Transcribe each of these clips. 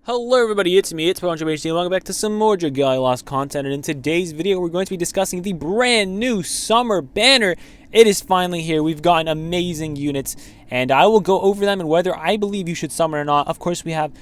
Hello everybody, it's me, it's PokemonTripHD, and welcome back to some more Dragalia content, and in today's video we're going to be discussing the brand new summer banner. It is finally here. We've gotten amazing units, and I will go over them and whether I believe you should summon or not. Of course, we have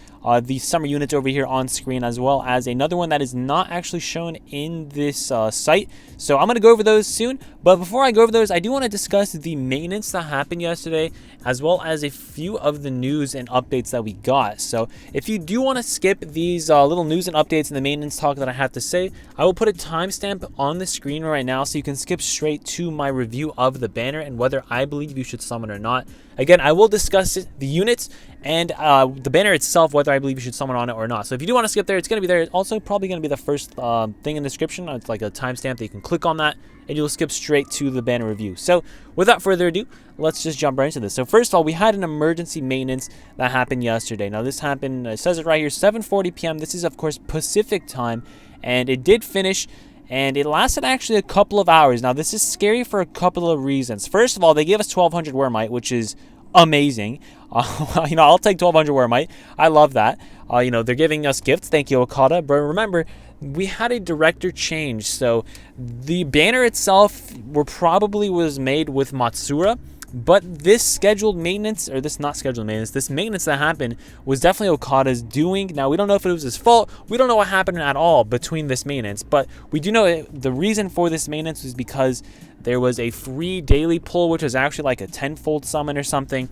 the summer units over here on screen, as well as another one that is not actually shown in this site. So I'm going to go over those soon, but before I go over those, I do want to discuss the maintenance that happened yesterday, as well as a few of the news and updates that we got. So if you do want to skip these little news and updates and the maintenance talk that I have to say, I will put a timestamp on the screen right now so you can skip straight to my review of the banner and whether I believe you should summon or not. Again, I will discuss the units and the banner itself, whether I believe you should summon on it or not. So if you do want to skip there, it's going to be there. It's also probably going to be the first thing in the description. It's like a timestamp that you can click on that and you'll skip straight to the banner review. So without further ado, let's just jump right into this. So first of all, we had an emergency maintenance that happened yesterday. Now this happened, it says it right here, 7:40 p.m. This is of course Pacific time, and it did finish. And it lasted actually a couple of hours. Now, this is scary for a couple of reasons. First of all, they gave us 1,200 Wormite, which is amazing. I'll take 1,200 Wormite. I love that. They're giving us gifts. Thank you, Okada. But remember, we had a director change. So the banner itself probably was made with Matsura. But this scheduled maintenance, or this not scheduled maintenance, this maintenance that happened was definitely Okada's doing. Now, we don't know if it was his fault. We don't know what happened at all between this maintenance. But we do know the reason for this maintenance was because there was a free daily pull, which was actually like a 10-fold summon or something.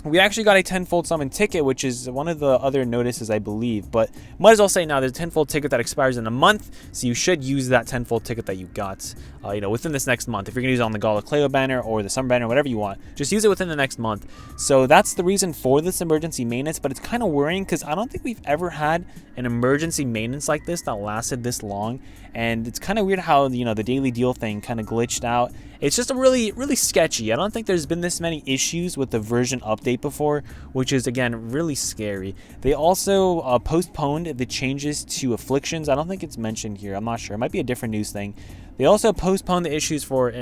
We actually got a 10-fold summon ticket, which is one of the other notices, I believe. But might as well say now, there's a 10-fold ticket that expires in a month, so you should use that 10-fold ticket that you got, within this next month. If you're going to use it on the Galacleo banner or the Summer banner, whatever you want, just use it within the next month. So that's the reason for this emergency maintenance, but it's kind of worrying because I don't think we've ever had an emergency maintenance like this that lasted this long. And it's kind of weird how, the daily deal thing kind of glitched out. It's just a really, really sketchy. I don't think there's been this many issues with the version update before, which is, again, really scary. They also postponed the changes to afflictions. I don't think it's mentioned here. I'm not sure. It might be a different news thing. They also postponed the issues for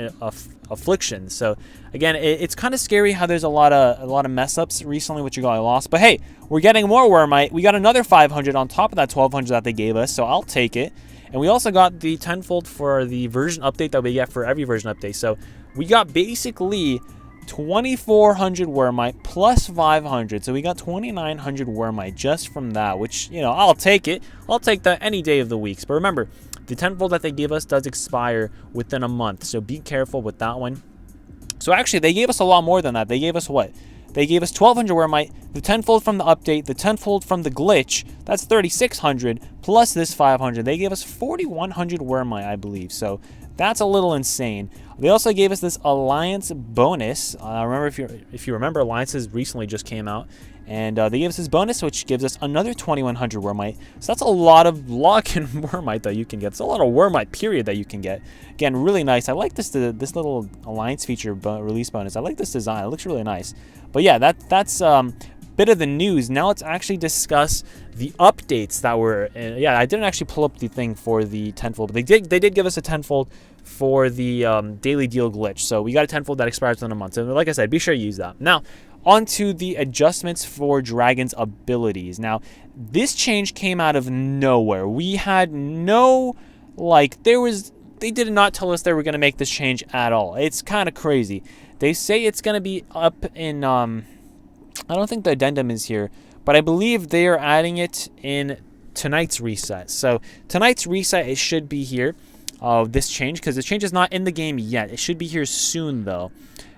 afflictions. So, again, it's kind of scary how there's a lot of mess-ups recently with your lost. But, hey, we're getting more Wormite. We got another 500 on top of that 1,200 that they gave us, so I'll take it. And we also got the 10-fold for the version update that we get for every version update. So we got basically 2,400 Wormite plus 500. So we got 2,900 Wormite just from that, which, I'll take it. I'll take that any day of the weeks. But remember, the 10-fold that they give us does expire within a month. So be careful with that one. So actually, they gave us a lot more than that. They gave us what? They gave us 1,200 Wormite, the 10-fold from the update, the 10-fold from the glitch. That's 3,600 plus this 500. They gave us 4,100 Wormite, I believe. So that's a little insane. They also gave us this Alliance bonus. Remember, if you remember, Alliances recently just came out. And they gave us this bonus, which gives us another 2,100 Wormite. So that's a lot of luck and Wormite that you can get. It's a lot of Wormite, period, that you can get. Again, really nice. I like this little Alliance feature release bonus. I like this design. It looks really nice. But yeah, that's bit of the news. Now let's actually discuss the updates that were. Yeah, I didn't actually pull up the thing for the 10-fold, but they did give us a 10-fold for the daily deal glitch. So we got a 10-fold that expires in a month. So like I said, be sure to use that. Now, on to the adjustments for Dragon's abilities. Now, this change came out of nowhere. We had no, they did not tell us they were going to make this change at all. It's kind of crazy. They say it's going to be up in, I don't think the addendum is here, but I believe they are adding it in tonight's reset. So tonight's reset, it should be here, this change, because the change is not in the game yet. It should be here soon, though.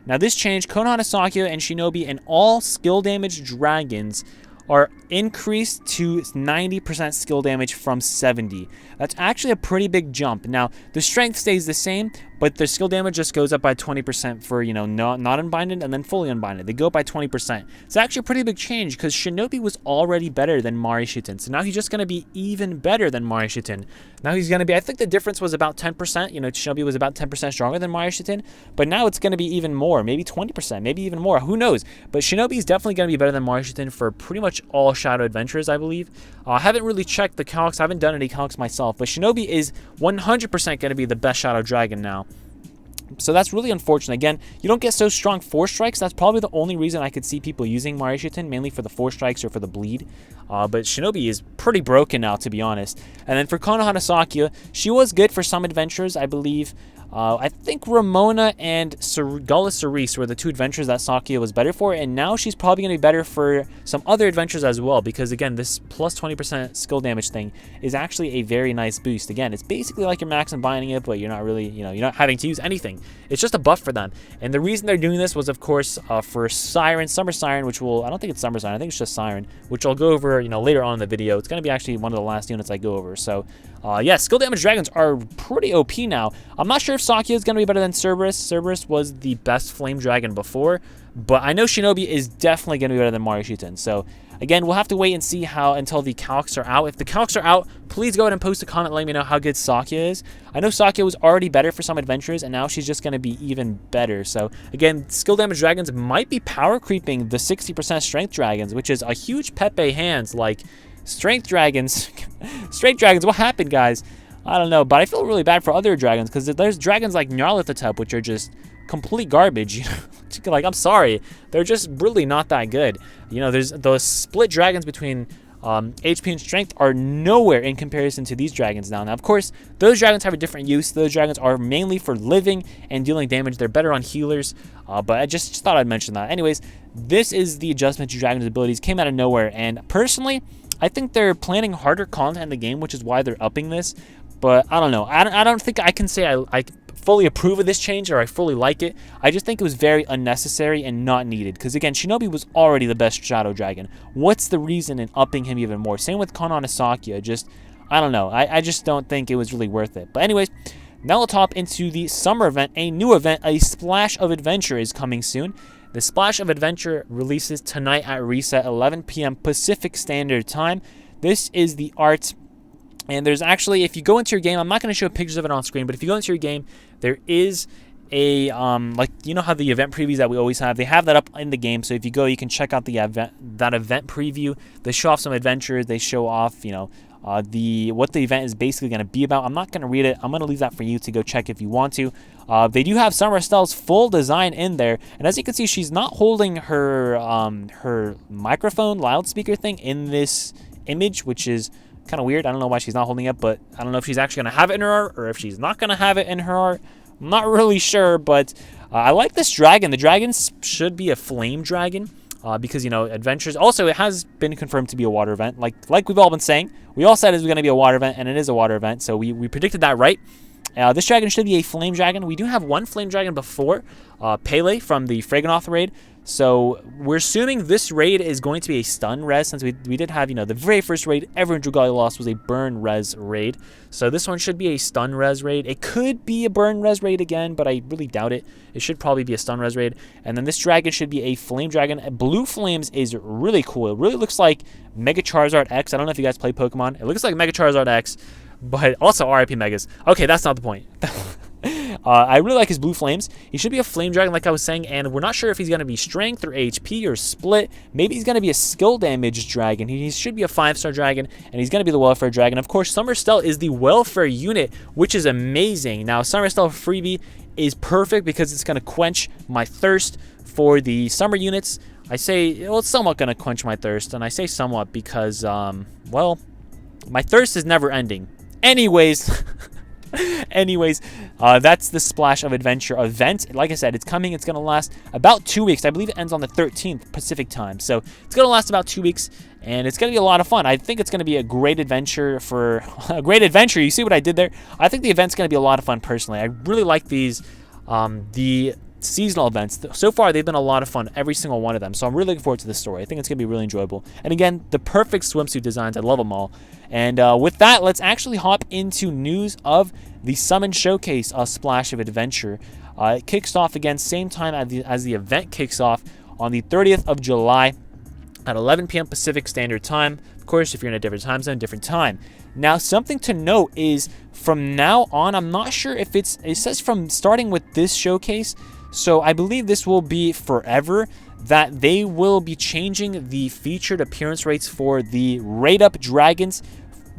Now, this change, Konohana, Sakyo, and Shinobi, and all skill damage dragons are increased to 90% skill damage from 70. That's actually a pretty big jump. Now, the strength stays the same, but the skill damage just goes up by 20% for, not unbinded and then fully unbinded. They go up by 20%. It's actually a pretty big change because Shinobi was already better than Mari Shiten. So now he's just going to be even better than Mari Shiten. Now he's going to be, I think the difference was about 10%. Shinobi was about 10% stronger than Mari Shiten, but now it's going to be even more, maybe 20%, maybe even more. Who knows? But Shinobi is definitely going to be better than Mari Shiten for pretty much all Shadow Adventures, I believe. I haven't really checked the calcs. I haven't done any calcs myself, but Shinobi is 100% going to be the best Shadow Dragon now. So that's really unfortunate. Again, you don't get so strong 4 strikes. That's probably the only reason I could see people using Marishiten, mainly for the 4 strikes or for the bleed. But Shinobi is pretty broken now, to be honest. And then for Konohana Sakuya, she was good for some adventures, I believe. I think Ramona and Gala Cerise were the 2 adventures that Sakuya was better for, and now she's probably going to be better for some other adventures as well, because again, this plus 20% skill damage thing is actually a very nice boost. Again, it's basically like you're max and binding it, but you're not really, you're not having to use anything. It's just a buff for them. And the reason they're doing this was, of course, for Siren, Summer Siren, which will, I don't think it's Summer Siren, I think it's just Siren, which I'll go over, later on in the video. It's going to be actually one of the last units I go over. So, yeah, skill damage dragons are pretty OP now. I'm not sure if Sakuya is going to be better than Cerberus. Cerberus was the best flame dragon before, but I know Shinobi is definitely going to be better than Marishiten. So, again, we'll have to wait and see how until the calcs are out. If the calcs are out, please go ahead and post a comment letting me know how good Sakuya is. I know Sakuya was already better for some adventures, and now she's just going to be even better. So, again, skill damage dragons might be power creeping the 60% strength dragons, which is a huge Pepe hands. Like, strength dragons, what happened, guys? I don't know, but I feel really bad for other dragons, because there's dragons like Nyarlathotep, which are just complete garbage. Like, I'm sorry, they're just really not that good. There's those split dragons between HP and strength are nowhere in comparison to these dragons now. Now, of course, those dragons have a different use. Those dragons are mainly for living and dealing damage. They're better on healers, but I just thought I'd mention that. Anyways, this is the adjustment to dragons' abilities. Came out of nowhere, and personally, I think they're planning harder content in the game, which is why they're upping this. But I don't know. I don't think I can say I fully approve of this change or I fully like it. I just think it was very unnecessary and not needed. Because again, Shinobi was already the best Shadow Dragon. What's the reason in upping him even more? Same with Konohana Sakuya. I don't know. I just don't think it was really worth it. But anyways, now we'll top into the summer event. A new event, a Splash of Adventure, is coming soon. The Splash of Adventure releases tonight at reset, 11 p.m. Pacific Standard Time. This is the art. And there's actually, if you go into your game, I'm not going to show pictures of it on screen, but if you go into your game, there is a, like, how the event previews that we always have, they have that up in the game. So if you go, you can check out the that event preview. They show off some adventures. They show off, what the event is basically going to be about. I'm not going to read it. I'm going to leave that for you to go check if you want to. They do have Summer Estelle's full design in there. And as you can see, she's not holding her, her microphone loudspeaker thing in this image, which is kind of weird. I don't know why she's not holding it, but I don't know if she's actually going to have it in her art or if she's not going to have it in her art. I'm not really sure, but I like this dragon. The dragon should be a flame dragon because, adventures. Also, it has been confirmed to be a water event. Like we've all been saying. We all said it was going to be a water event, and it is a water event, so we predicted that right. This dragon should be a flame dragon. We do have one flame dragon before, Pele from the Fraganoth raid. So we're assuming this raid is going to be a stun res, since we did have, the very first raid ever in Dragalia Lost was a burn res raid. So this one should be a stun res raid. It could be a burn res raid again, but I really doubt it. It should probably be a stun res raid. And then this dragon should be a flame dragon. Blue Flames is really cool. It really looks like Mega Charizard X. I don't know if you guys play Pokemon. It looks like Mega Charizard X, but also RIP Megas. Okay, that's not the point. I really like his Blue Flames. He should be a flame dragon, like I was saying, and we're not sure if he's going to be strength or HP or split. Maybe he's going to be a skill damage dragon. He should be a 5-star dragon, and he's going to be the welfare dragon. Of course, Summer Estelle is the welfare unit, which is amazing. Now, Summer Estelle freebie is perfect because it's going to quench my thirst for the summer units. I say, well, it's somewhat going to quench my thirst, and I say somewhat because, well, my thirst is never ending. Anyways, that's the Splash of Adventure event. Like I said, it's coming. It's going to last about 2 weeks. I believe it ends on the 13th Pacific time. So it's going to last about 2 weeks, and it's going to be a lot of fun. I think it's going to be a great adventure for a great adventure. You see what I did there? I think the event's going to be a lot of fun personally. I really like these, the seasonal events. So far, they've been a lot of fun, every single one of them. So I'm really looking forward to this story. I think it's going to be really enjoyable. And again, the perfect swimsuit designs. I love them all. And with that, let's actually hop into news of the Summon Showcase, a Splash of Adventure. It kicks off again, same time as the event kicks off on the 30th of July at 11 p.m. Pacific Standard Time. Of course, if you're in a different time zone, different time. Now, something to note is from now on, I'm not sure if it says from starting with this showcase, so I believe this will be forever, that they will be changing the featured appearance rates for the rate up dragons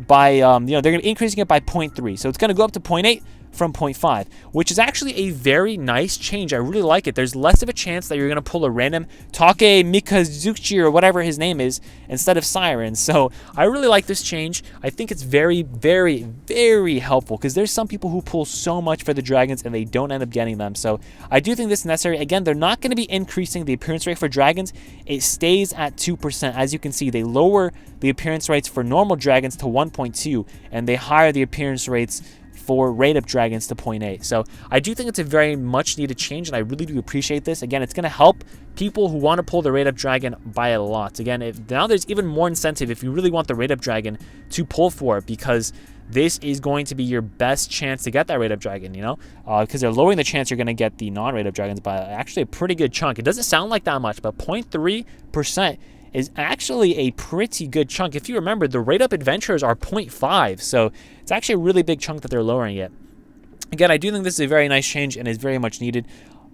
by, they're going to be increasing it by 0.3. So it's going to go up to 0.8, from 0.5, which is actually a very nice change. I really like it. There's less of a chance that you're going to pull a random Take Mikazuchi or whatever his name is instead of Siren. So I really like this change. I think it's very, very, very helpful because there's some people who pull so much for the dragons and they don't end up getting them. So I do think this is necessary. Again, they're not going to be increasing the appearance rate for dragons. It stays at 2%. As you can see, they lower the appearance rates for normal dragons to 1.2 and they higher the appearance rates for rate-up dragons to 0.8. So I do think it's a very much needed change, and I really do appreciate this. Again, it's going to help people who want to pull the rate-up dragon by a lot. Again, now there's even more incentive if you really want the rate-up dragon to pull for it, because this is going to be your best chance to get that rate-up dragon, you know, because they're lowering the chance you're going to get the non-rate-up dragons by actually a pretty good chunk. It doesn't sound like that much, but 0.3% is actually a pretty good chunk. If you remember, the rate-up adventurers are 0.5, so it's actually a really big chunk that they're lowering it. Again, I do think this is a very nice change and is very much needed.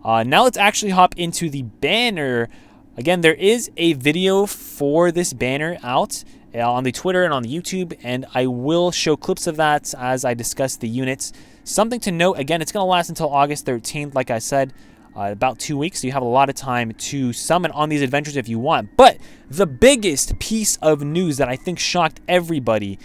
Now let's actually hop into the banner. Again, there is a video for this banner out on the Twitter and on the YouTube, and I will show clips of that as I discuss the units. Something to note, again, it's going to last until August 13th, like I said. About 2 weeks, so you have a lot of time to summon on these adventures if you want. But the biggest piece of news that I think shocked everybody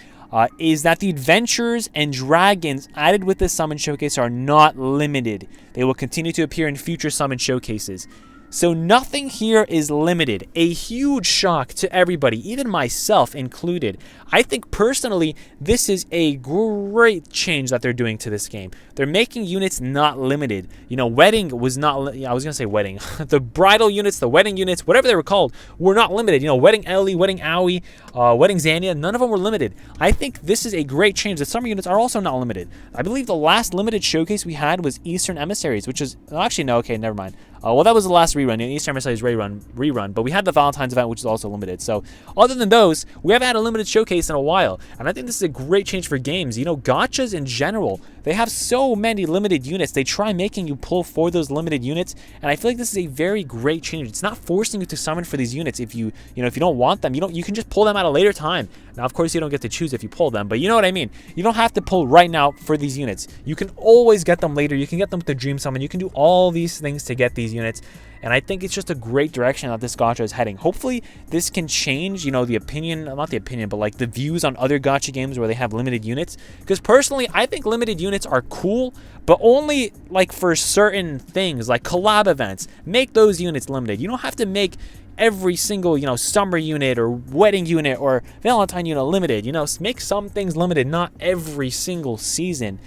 is that the adventures and dragons added with this summon showcase are not limited. They will continue to appear in future summon showcases. So nothing here is limited. A huge shock to everybody, even myself included. I think personally, this is a great change that they're doing to this game. They're making units not limited. You know, wedding was not, I was going to say wedding. The bridal units, the wedding units, whatever they were called, were not limited. You know, wedding Ellie, wedding Aoi, wedding Zania, none of them were limited. I think this is a great change. The summer units are also not limited. I believe the last limited showcase we had was Eastern Emissaries, which is, actually, no, okay, never mind. Well, that was the last rerun. Eastern Emissaries rerun, but we had the Valentine's event, which is also limited. So, other than those, we haven't had a limited showcase in a while, and I think this is a great change for games. You know, gachas in general, they have so many limited units. They try making you pull for those limited units, and I feel like this is a very great change. It's not forcing you to summon for these units. If you don't want them, you can just pull them at a later time. Now, of course, you don't get to choose if you pull them, but you know what I mean. You don't have to pull right now for these units. You can always get them later. You can get them with the dream summon. You can do all these things to get these units. And I think it's just a great direction that this gacha is heading. Hopefully, this can change, you know, the opinion, not the opinion, but like the views on other gacha games where they have limited units. Because personally, I think limited units are cool, but only like for certain things, like collab events. Make those units limited. You don't have to make every single, you know, summer unit or wedding unit or Valentine unit limited. You know, make some things limited, not every single season.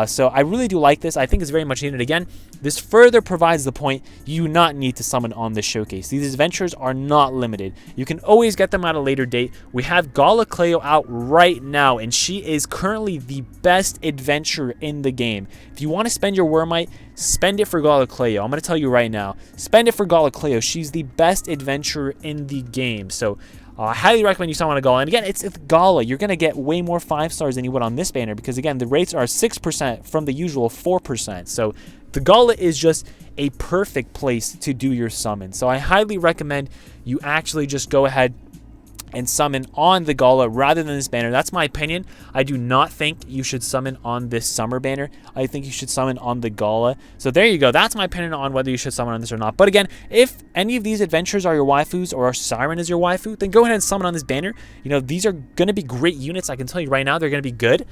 So I really do like this. I think it's very much needed. Again, this further provides the point you do not need to summon on this showcase. These adventures are not limited. You can always get them at a later date. We have Galacleo out right now, and she is currently the best adventure in the game. If you want to spend your Wormite, spend it for Galacleo. I'm going to tell you right now. Spend it for Galacleo. She's the best adventure in the game. So I highly recommend you summon a Gala. And again, it's Gala. You're going to get way more 5 stars than you would on this banner because, again, the rates are 6% from the usual 4%. So the Gala is just a perfect place to do your summon. So I highly recommend you actually just go ahead and summon on the Gala rather than this banner. That's my opinion. I do not think you should summon on this summer banner. I think you should summon on the Gala. So there you go. That's my opinion on whether you should summon on this or not. But again, if any of these adventures are your waifus or Siren is your waifu, then go ahead and summon on this banner. You know, these are going to be great units. I can tell you right now, they're going to be good.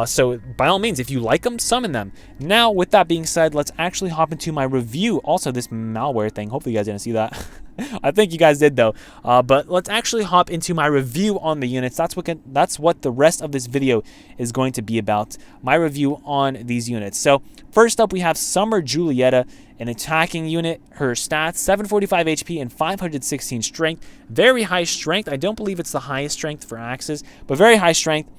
So by all means, if you like them, summon them. Now, with that being said, let's actually hop into my review. Also, this malware thing. Hopefully you guys didn't see that. I think you guys did though. But let's actually hop into my review on the units. That's what the rest of this video is going to be about. My review on these units. So first up, we have Summer Julieta, an attacking unit. Her stats: 745 HP and 516 strength. Very high strength. I don't believe it's the highest strength for axes, but very high strength.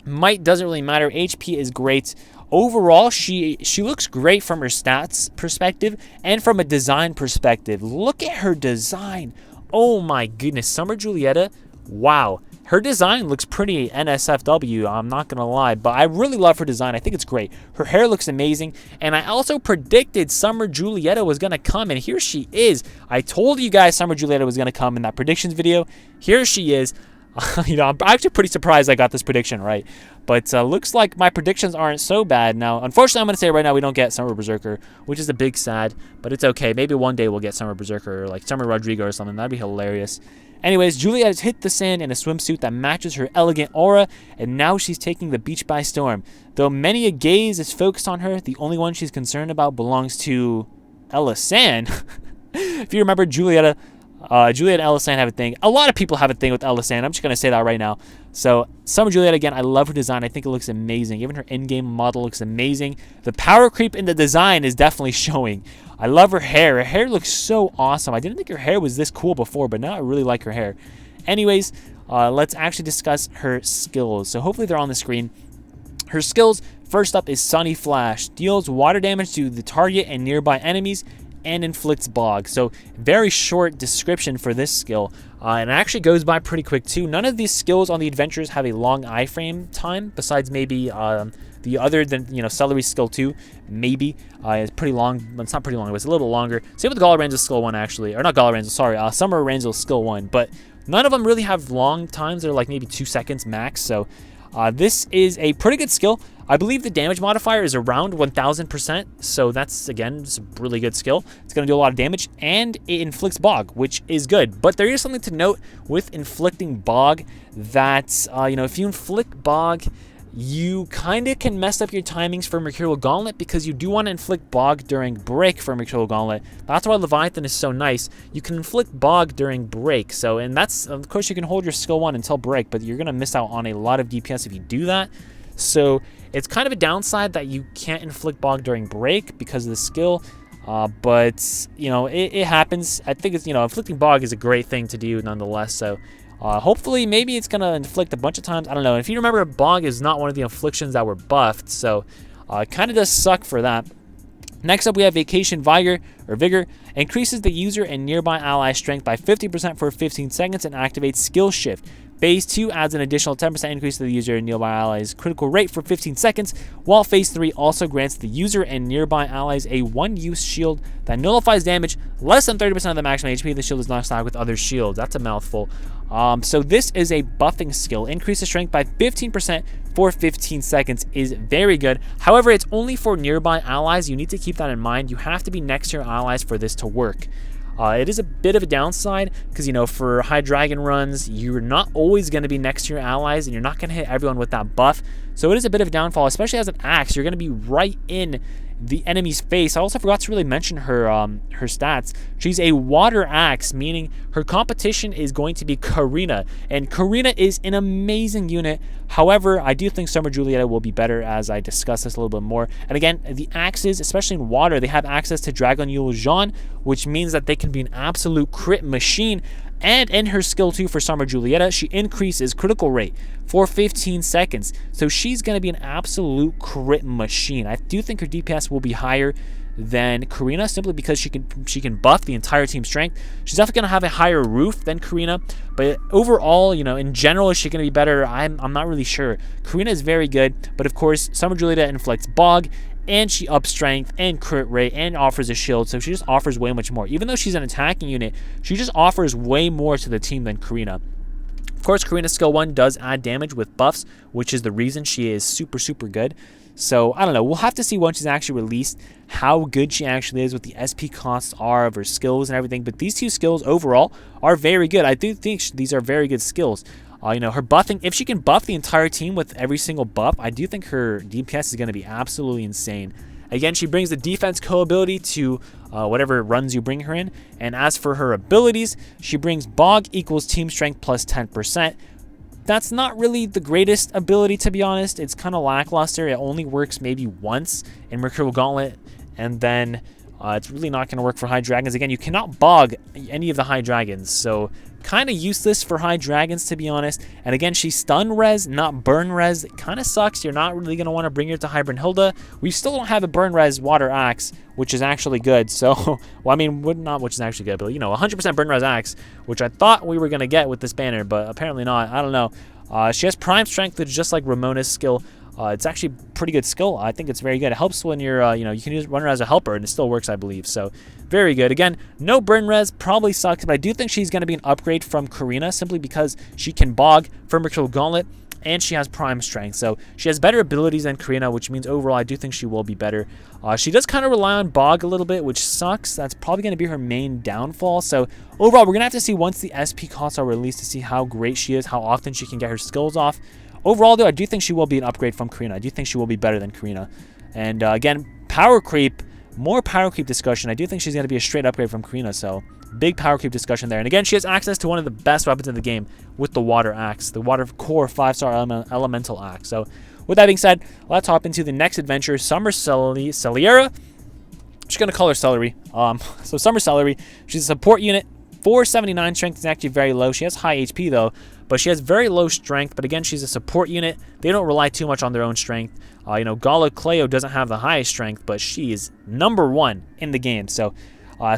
Might doesn't really matter. HP is great. Overall, she looks great from her stats perspective and from a design perspective. Look at her design. Oh my goodness. Summer Julieta, wow. Her design looks pretty NSFW, I'm not going to lie, but I really love her design. I think it's great. Her hair looks amazing, and I also predicted Summer Julieta was going to come, and here she is. I told you guys Summer Julieta was going to come in that predictions video. Here she is. I'm actually pretty surprised I got this prediction right. But looks like my predictions aren't so bad. Now, unfortunately, I'm going to say right now we don't get Summer Berserker, which is a big sad. But it's okay. Maybe one day we'll get Summer Berserker, or like Summer Rodrigo or something. That'd be hilarious. Anyways, Juliet has hit the sand in a swimsuit that matches her elegant aura, and now she's taking the beach by storm. Though many a gaze is focused on her, the only one she's concerned about belongs to Ella Sand. If you remember, Juliet and Ella Sand have a thing. A lot of people have a thing with Ella Sand. I'm just going to say that right now. So, Summer Juliet, again, I love her design. I think it looks amazing. Even her in-game model looks amazing. The power creep in the design is definitely showing. I love her hair. Her hair looks so awesome. I didn't think her hair was this cool before, but now I really like her hair. Anyways, let's actually discuss her skills. So, hopefully they're on the screen. Her skills, first up, is Sunny Flash. Deals water damage to the target and nearby enemies, and inflicts bog. So very short description for this skill, and it actually goes by pretty quick too. None of these skills on the adventures have a long iframe time, besides maybe the other than Celery skill 2, maybe it's pretty long. It's not pretty long, but it's a little longer. Same with Galaranzel's skill 1 actually, or not Galaranzel, sorry, Summer Ranzel's skill 1. But none of them really have long times. They're like maybe 2 seconds max. So this is a pretty good skill. I believe the damage modifier is around 1000%, so that's, again, just a really good skill. It's going to do a lot of damage, and it inflicts bog, which is good. But there is something to note with inflicting bog that, if you inflict bog, you kind of can mess up your timings for Mercurial Gauntlet, because you do want to inflict bog during break for Mercurial Gauntlet. That's why Leviathan is so nice. You can inflict bog during break, and that's, of course, you can hold your skill 1 until break, but you're going to miss out on a lot of DPS if you do that. So it's kind of a downside that you can't inflict bog during break because of the skill, but it happens. I think it's inflicting bog is a great thing to do nonetheless. So hopefully maybe it's gonna inflict a bunch of times. I don't know. If you remember, bog is not one of the afflictions that were buffed, so it kind of does suck for that. Next up, we have Vacation Vigor, increases the user and nearby ally strength by 50% for 15 seconds and activates Skill Shift. Phase 2 adds an additional 10% increase to the user and nearby allies' critical rate for 15 seconds, while Phase 3 also grants the user and nearby allies a one-use shield that nullifies damage less than 30% of the maximum HP. The shield is not stacked with other shields. That's a mouthful. So this is a buffing skill. Increases strength by 15% for 15 seconds is very good. However, it's only for nearby allies. You need to keep that in mind. You have to be next to your allies for this to work. It is a bit of a downside because, for high dragon runs, you're not always going to be next to your allies and you're not going to hit everyone with that buff. So it is a bit of a downfall, especially as an axe. You're going to be right in the enemy's face. I also forgot to really mention her stats. She's a water axe, meaning her competition is going to be Karina, and Karina is an amazing unit. However, I do think Summer Julieta will be better as I discuss this a little bit more. And again, the axes, especially in water, they have access to Dragon Yule Jean, which means that they can be an absolute crit machine. And in her skill 2 for Summer Julieta, she increases critical rate for 15 seconds. So she's going to be an absolute crit machine. I do think her DPS will be higher than Karina simply because she can buff the entire team's strength. She's definitely going to have a higher roof than Karina, but overall, in general, is she going to be better? I'm not really sure. Karina is very good, but of course, Summer Julieta inflicts bog, and she ups strength and crit rate and offers a shield, so she just offers way much more. Even though she's an attacking unit, she just offers way more to the team than Karina. Of course, Karina's skill 1 does add damage with buffs, which is the reason she is super, super good. So, I don't know. We'll have to see when she's actually released how good she actually is, what the SP costs are of her skills and everything. But these two skills overall are very good. I do think these are very good skills. Her buffing, if she can buff the entire team with every single buff, I do think her DPS is going to be absolutely insane. Again, she brings the defense co-ability to whatever runs you bring her in. And as for her abilities, she brings bog equals team strength plus 10%. That's not really the greatest ability, to be honest. It's kind of lackluster. It only works maybe once in Mercurial Gauntlet, and then it's really not going to work for high dragons. Again, you cannot bog any of the high dragons, so kind of useless for high dragons, to be honest. And again, she's stun res, not burn res. It kind of sucks. You're not really going to want to bring her to Hybernhilda. We still don't have a burn res water axe, which is actually good. So, not which is actually good, but 100% burn res axe, which I thought we were going to get with this banner, but apparently not. I don't know. She has prime strength, which is just like Ramona's skill. It's actually a pretty good skill. I think it's very good. It helps when you're, you can run her as a helper, and it still works, I believe. So very good. Again, no burn res probably sucks, but I do think she's going to be an upgrade from Karina simply because she can bog from Mercurial Gauntlet, and she has prime strength. So she has better abilities than Karina, which means overall I do think she will be better. She does kind of rely on bog a little bit, which sucks. That's probably going to be her main downfall. So overall, we're going to have to see once the SP costs are released to see how great she is, how often she can get her skills off. Overall, though, I do think she will be an upgrade from Karina. I do think she will be better than Karina. And again, power creep, more power creep discussion. I do think she's going to be a straight upgrade from Karina, so big power creep discussion there. And again, she has access to one of the best weapons in the game with the Water Axe, the Water Core 5-star Elemental Axe. So with that being said, let's hop into the next adventure, Summer Celeira. I'm just going to call her Celery. So Summer Celery, she's a support unit. 479 strength is actually very low. She has high HP though, but she has very low strength. But again, she's a support unit. They don't rely too much on their own strength. Gala Cleo doesn't have the highest strength, but she is #1 in the game. So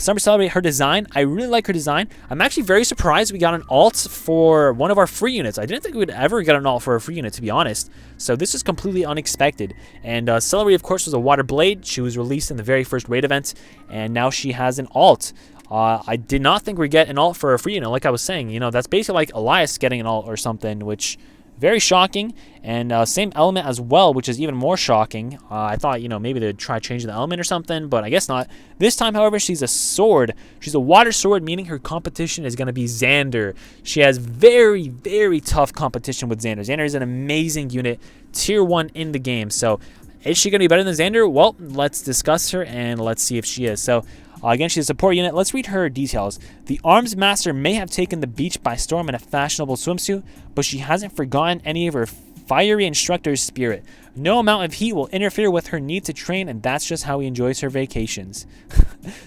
Summer Celery, her design, I really like her design. I'm actually very surprised we got an alt for one of our free units. I didn't think we would ever get an alt for a free unit, to be honest. So this is completely unexpected. And Celery, of course, was a Water Blade. She was released in the very first raid event, and now she has an alt. I did not think we'd get an alt for a free unit, like I was saying. That's basically like Elias getting an alt or something, which very shocking. And same element as well, which is even more shocking. I thought, maybe they'd try changing the element or something, but I guess not. This time, however, she's a sword. She's a water sword, meaning her competition is going to be Xander. She has very, very tough competition with Xander. Xander is an amazing unit, tier 1 in the game. So is she going to be better than Xander? Well, let's discuss her and let's see if she is. So again, she's a support unit. Let's read her details. The Arms Master may have taken the beach by storm in a fashionable swimsuit, but she hasn't forgotten any of her fiery instructor's spirit. No amount of heat will interfere with her need to train, and that's just how he enjoys her vacations.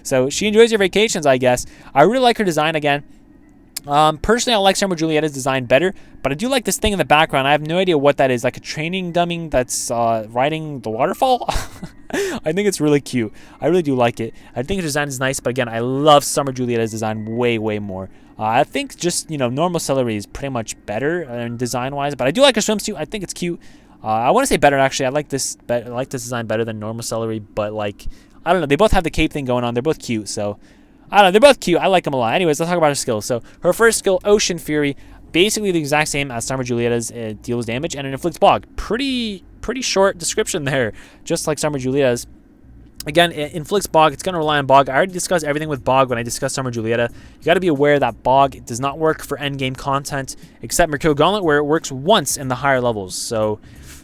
So she enjoys her vacations, I guess. I really like her design again. Personally, I like Summer Julietta's design better, but I do like this thing in the background. I have no idea what that is, like a training dummy that's riding the waterfall. I think it's really cute. I really do like it. I think her design is nice, but again, I love Summer Julietta's design way, way more. I think just, normal Celery is pretty much better design-wise, but I do like her swimsuit. I think it's cute. I want to say better, actually. I like this design better than normal Celery, but, I don't know. They both have the cape thing going on. They're both cute, so I don't know. They're both cute. I like them a lot. Anyways, let's talk about her skills. So her first skill, Ocean Fury, basically the exact same as Summer Julietta's. It deals damage and it inflicts bog. Pretty short description there, just like Summer Julietta's. Again, it inflicts bog. It's going to rely on bog. I already discussed everything with bog when I discussed Summer Julietta. You got to be aware that bog does not work for endgame content, except Mercurial Gauntlet, where it works once in the higher levels. So,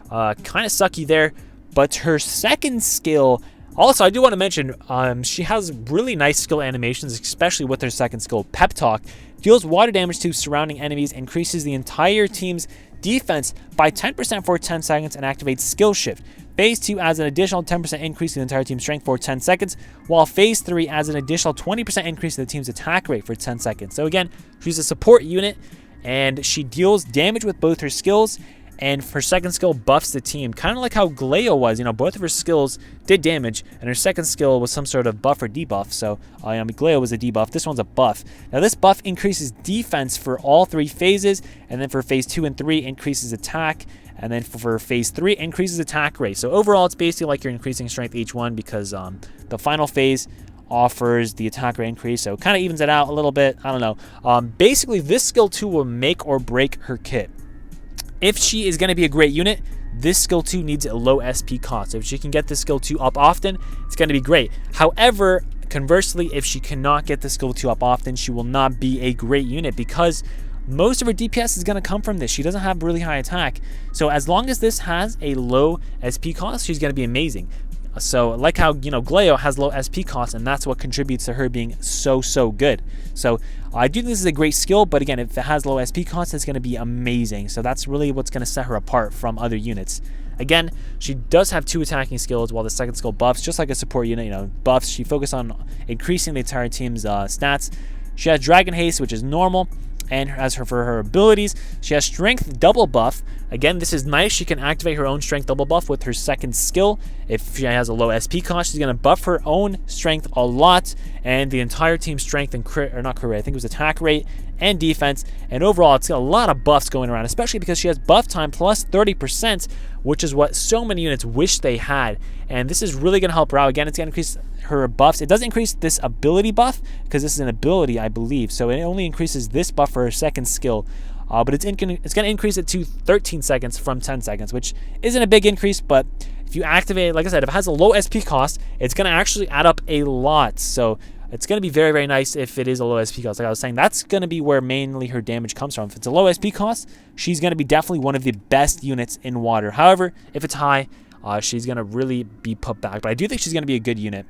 kind of sucky there. But her second skill, also, I do want to mention, she has really nice skill animations, especially with her second skill, Pep Talk. Deals water damage to surrounding enemies, increases the entire team's defense by 10% for 10 seconds, and activates Skill Shift. Phase 2 adds an additional 10% increase to the entire team's strength for 10 seconds, while Phase 3 adds an additional 20% increase to the team's attack rate for 10 seconds. So again, she's a support unit, and she deals damage with both her skills, and her second skill buffs the team, kind of like how Gleo was. Both of her skills did damage, and her second skill was some sort of buff or debuff. So, Gleo was a debuff. This one's a buff. Now, this buff increases defense for all 3 phases, and then for phase 2 and 3, increases attack, and then for phase 3, increases attack rate. So, overall, it's basically like you're increasing strength each one because the final phase offers the attack rate increase, so it kind of evens it out a little bit. I don't know. Basically, this skill 2 will make or break her kit. If she is going to be a great unit, this skill 2 needs a low SP cost. So if she can get this skill 2 up often, it's going to be great. However, conversely, if she cannot get the skill 2 up often, she will not be a great unit because most of her DPS is going to come from this. She doesn't have really high attack. So as long as this has a low SP cost, she's going to be amazing. So like how, Gleo has low SP cost, and that's what contributes to her being so good. So I do think this is a great skill, but again, if it has low SP cost, it's going to be amazing. So that's really what's going to set her apart from other units. Again, she does have 2 attacking skills, while the second skill buffs, just like a support unit, buffs. She focuses on increasing the entire team's stats. She has Dragon Haste, which is normal. And for her abilities, she has Strength double buff, Again, this is nice. She can activate her own strength double buff with her second skill. If she has a low SP cost, she's going to buff her own strength a lot, and the entire team's strength and crit, or not crit rate, I think it was attack rate and defense. And overall, it's got a lot of buffs going around, especially because she has buff time plus 30%, which is what so many units wish they had. And this is really going to help her out. Again, it's going to increase her buffs. It doesn't increase this ability buff, because this is an ability, I believe. So it only increases this buff for her second skill. But it's going to increase it to 13 seconds from 10 seconds, which isn't a big increase. But if you activate it, like I said, if it has a low SP cost, it's going to actually add up a lot. So it's going to be very, very nice if it is a low SP cost. Like I was saying, that's going to be where mainly her damage comes from. If it's a low SP cost, she's going to be definitely one of the best units in water. However, if it's high, she's going to really be put back. But I do think she's going to be a good unit.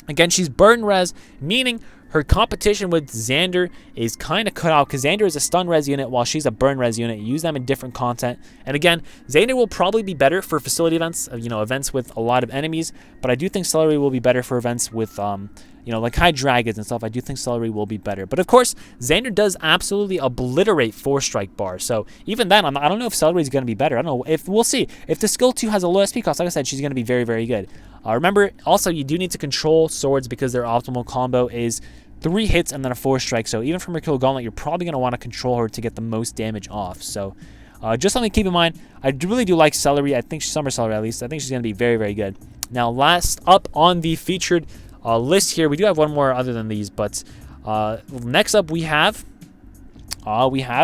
Again, she's burn res, meaning her competition with Xander is kind of cut out, because Xander is a stun res unit while she's a burn res unit. You use them in different content. And again, Xander will probably be better for facility events, events with a lot of enemies. But I do think Celery will be better for events with, like high dragons and stuff. I do think Celery will be better. But of course, Xander does absolutely obliterate 4-strike bar. So even then, I don't know if Celery is going to be better. I don't know. We'll see. If the skill 2 has a low SP cost, like I said, she's going to be very, very good. Remember, also, you do need to control swords, because their optimal combo is 3 hits and then a 4-strike. So even from Mercurial Gauntlet, you're probably going to want to control her to get the most damage off. So just something to keep in mind. I really do like Celery. I think Summer Celery, at least. I think she's going to be very, very good. Now, last up on the featured list here, we do have one more other than these, but next up we have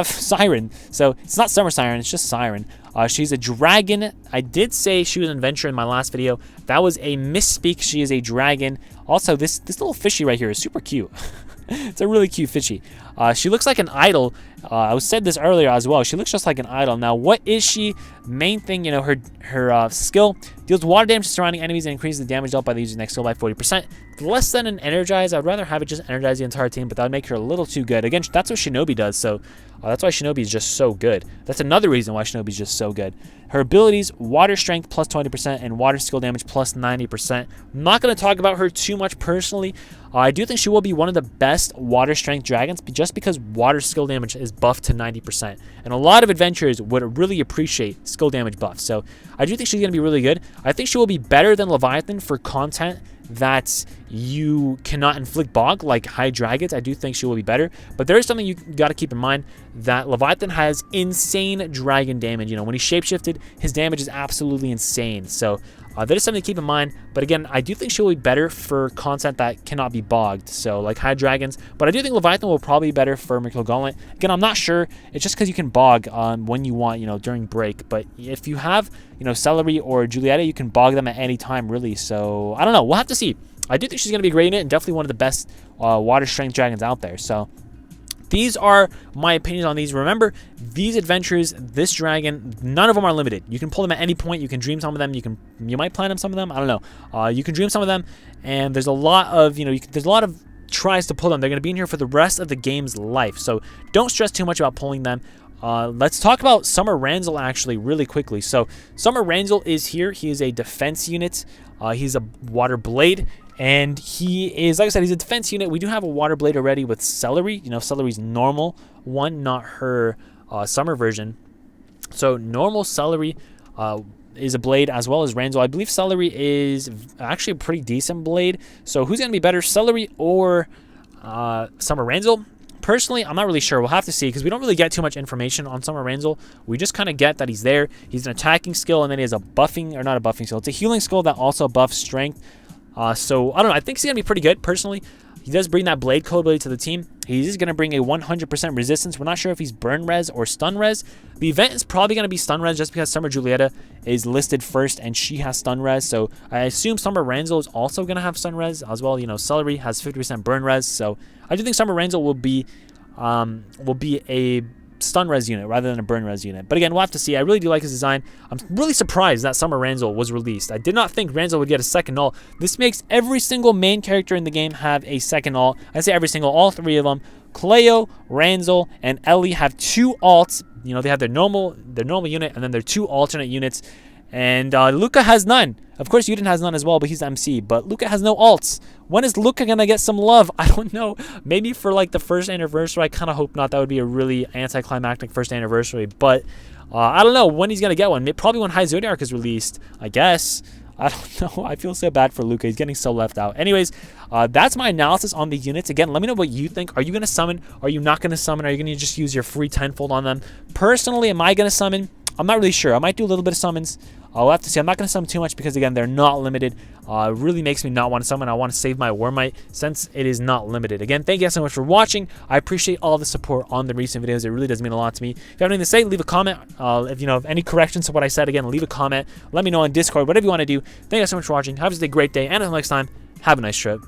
Siren. So it's not Summer Siren, it's just Siren. She's a dragon. I did say she was an adventurer in my last video. That was a misspeak. She is a dragon. Also, this little fishy right here is super cute. It's a really cute fishy. She looks like an idol. I said this earlier as well. She looks just like an idol. Now, what is she? Main thing, her skill deals water damage to surrounding enemies and increases the damage dealt by the user's next skill by 40%. Less than an energize. I'd rather have it just energize the entire team, but that would make her a little too good. Again, that's what Shinobi does, so that's why Shinobi is just so good. That's another reason why Shinobi is just so good. Her abilities, water strength plus 20% and water skill damage plus 90%. I'm not going to talk about her too much personally. I do think she will be one of the best water strength dragons, just because water skill damage is buffed to 90%. And a lot of adventurers would really appreciate skill damage buffs. So I do think she's going to be really good. I think she will be better than Leviathan for content that you cannot inflict bog, like high dragons. I do think she will be better. But there is something you got to keep in mind, that Leviathan has insane dragon damage. When he's shapeshifted, his damage is absolutely insane. So that is something to keep in mind. But again, I do think she will be better for content that cannot be bogged, so like high dragons. But I do think Leviathan will probably be better for Mercurial Gauntlet. Again, I'm not sure. It's just because you can bog when you want, during break. But if you have, Celery or Julieta, you can bog them at any time, really. So I don't know. We'll have to see. I do think she's going to be a great unit and definitely one of the best water strength dragons out there. So these are my opinions on these. Remember, these adventures, this dragon, none of them are limited. You can pull them at any point. You can dream some of them. You might plan some of them. I don't know. You can dream some of them, and there's a lot of there's a lot of tries to pull them. They're going to be in here for the rest of the game's life. So don't stress too much about pulling them. Let's talk about Summer Ranzel actually really quickly. So Summer Ranzel is here. He is a defense unit. He's a water blade. And he is, like I said, he's a defense unit. We do have a water blade already with Celery. Celery's normal one, not her summer version. So normal Celery is a blade, as well as Ranzel. I believe Celery is actually a pretty decent blade. So who's going to be better, Celery or Summer Ranzel? Personally, I'm not really sure. We'll have to see, because we don't really get too much information on Summer Ranzel. We just kind of get that he's there. He's an attacking skill, and then he has a buffing, or not a buffing skill. It's a healing skill that also buffs strength. So, I don't know. I think he's going to be pretty good, personally. He does bring that blade code ability to the team. He's going to bring a 100% resistance. We're not sure if he's burn res or stun res. The event is probably going to be stun res, just because Summer Julieta is listed first and she has stun res. So I assume Summer Ranzel is also going to have stun res as well. Celery has 50% burn res. So I do think Summer Ranzel will be a stun res unit rather than a burn res unit. But again, we'll have to see. I really do like his design. I'm really surprised that Summer Ranzel was released. I did not think Ranzel would get a second ult. This makes every single main character in the game have a second ult. I say every single, all three of them. Cleo, Ranzel, and Ellie have 2 ults. They have their normal unit and then their 2 alternate units. And Luca has none. Of course, Yuden has none as well, but he's MC. But Luca has no alts. When is Luca going to get some love? I don't know. Maybe for like the first anniversary. I kind of hope not. That would be a really anticlimactic first anniversary. But I don't know when he's going to get one. Probably when High Zodiac is released, I guess. I don't know. I feel so bad for Luca. He's getting so left out. Anyways, that's my analysis on the units. Again, let me know what you think. Are you going to summon? Are you not going to summon? Are you going to just use your free tenfold on them? Personally, am I going to summon? I'm not really sure. I might do a little bit of summons. I'll have to see. I'm not going to summon too much because, again, they're not limited. It really makes me not want to summon. I want to save my Wormite since it is not limited. Again, thank you guys so much for watching. I appreciate all the support on the recent videos. It really does mean a lot to me. If you have anything to say, leave a comment. If you know any corrections to what I said, again, leave a comment. Let me know on Discord, whatever you want to do. Thank you guys so much for watching. Have a great day, and until next time, have a nice trip.